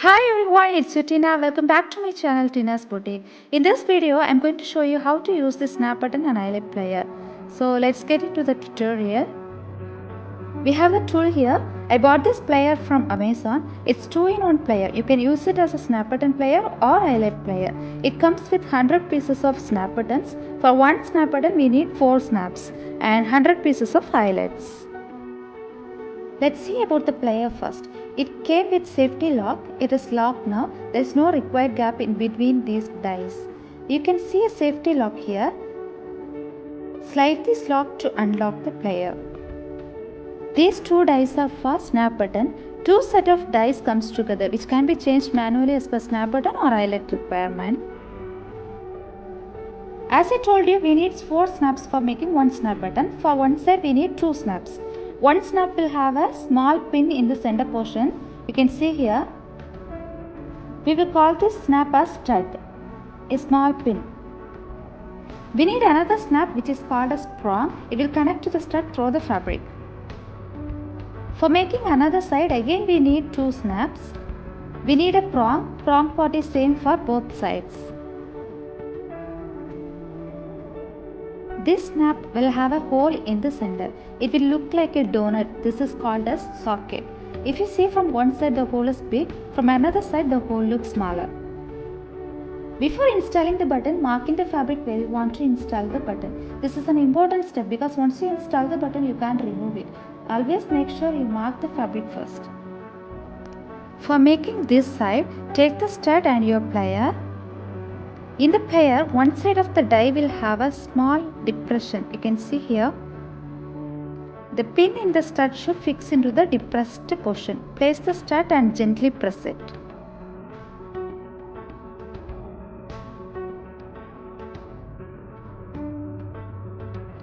Hi everyone, it's Tina. Welcome back to my channel Tina's Boutique. In this video, I'm going to show you how to use the snap button and eyelet plier. So let's get into the tutorial. We have the tool here. I bought this plier from Amazon. It's 2-in-1 plier. You can use it as a snap button plier or eyelet plier. It comes with 100 pieces of snap buttons. For one snap button, we need 4 snaps and 100 pieces of eyelets. Let's see about the plier first. It came with safety lock. It is locked now. There is no required gap in between these dies. You can see a safety lock here. Slide this lock to unlock the plier. These two dies are for snap button. Two set of dies comes together which can be changed manually as per snap button or eyelet requirement. As I told you, we need 4 snaps for making one snap button. For one side we need 2 snaps. One snap will have a small pin in the center portion. You can see here. We will call this snap as stud, a small pin. We need another snap which is called as prong. It will connect to the stud through the fabric. For making another side, again we need 2 snaps. We need a prong. Prong part is same for both sides. This snap will have a hole in the center. It will look like a donut. This is called as socket. If you see from one side the hole is big, from another side the hole looks smaller. Before installing the button, mark in the fabric where you want to install the button. This is an important step because once you install the button you can't remove it. Always make sure you mark the fabric first. For making this side, take the stud and your plier. In the plier, one side of the die will have a small depression. You can see here. The pin in the stud should fix into the depressed portion. Place the stud and gently press it.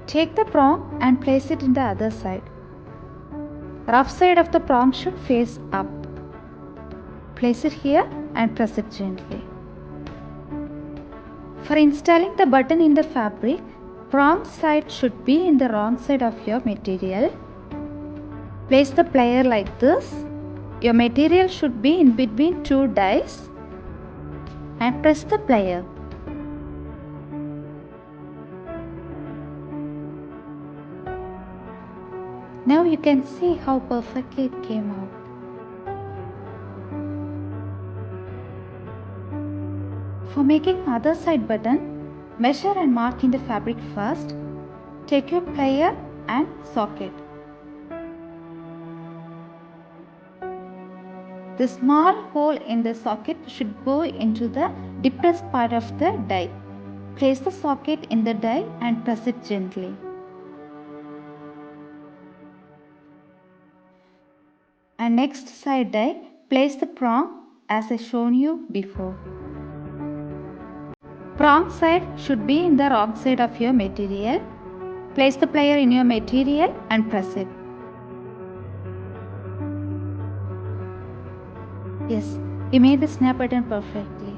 Take the prong and place it in the other side. Rough side of the prong should face up. Place it here and press it gently. For installing the button in the fabric, prong side should be in the wrong side of your material. Place the plier like this. Your material should be in between 2 dies and press the plier. Now you can see how perfectly it came out. For making other side button, measure and mark in the fabric first. Take your plier and socket. The small hole in the socket should go into the depressed part of the die. Place the socket in the die and press it gently. And next side die, place the prong as I shown you before. Prong side should be in the wrong side of your material. Place the plier in your material and press it. Yes, we made the snap button perfectly.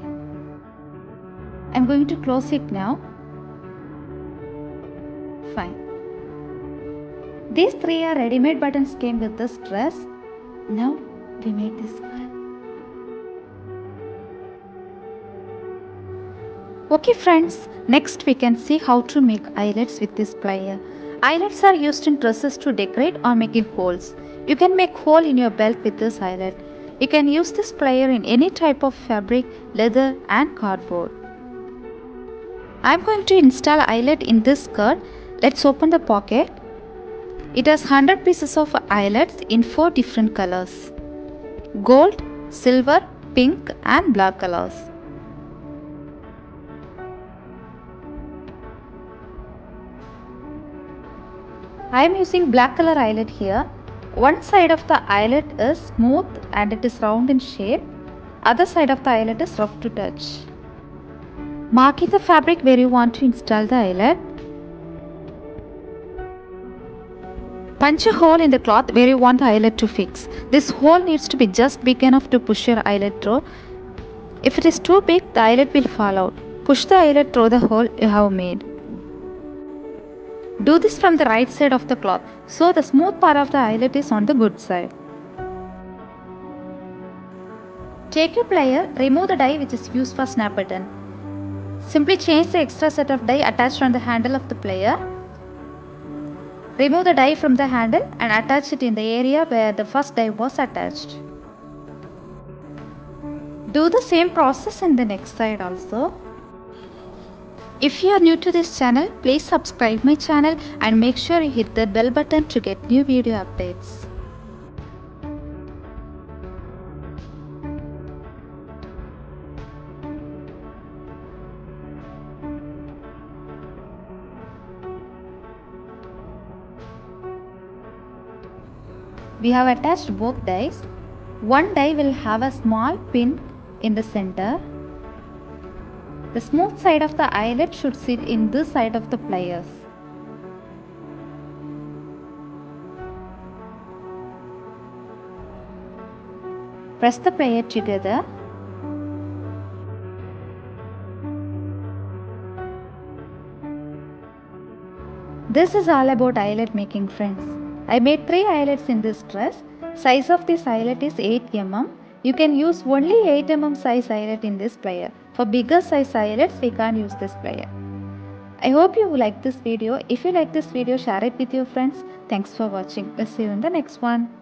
I'm going to close it now. Fine. These 3 are ready-made buttons came with this dress. Now we made this one. Okay friends, next we can see how to make eyelets with this plier. Eyelets are used in dresses to decorate or making holes. You can make hole in your belt with this eyelet. You can use this plier in any type of fabric, leather and cardboard. I am going to install eyelet in this skirt. Let's open the pocket. It has 100 pieces of eyelets in 4 different colors: gold, silver, pink and black colors. I am using black color eyelet here. One side of the eyelet is smooth and it is round in shape. Other side of the eyelet is rough to touch. Mark in the fabric where you want to install the eyelet. Punch a hole in the cloth where you want the eyelet to fix. This hole needs to be just big enough to push your eyelet through. If it is too big, the eyelet will fall out. Push the eyelet through the hole you have made. Do this from the right side of the cloth, so the smooth part of the eyelet is on the good side. Take your plier, remove the die which is used for snap button. Simply change the extra set of die attached on the handle of the plier. Remove the die from the handle and attach it in the area where the first die was attached. Do the same process in the next side also. If you are new to this channel, please subscribe my channel and make sure you hit the bell button to get new video updates. We have attached both dies. One die will have a small pin in the center. The smooth side of the eyelet should sit in this side of the pliers. Press the plier together. This is all about eyelet making, friends. I made 3 eyelets in this dress. Size of this eyelet is 8 mm. You can use only 8 mm size eyelet in this plier. For bigger size eyelets, we can't use this plier. I hope you like this video. If you like this video, share it with your friends. Thanks for watching. We'll see you in the next one.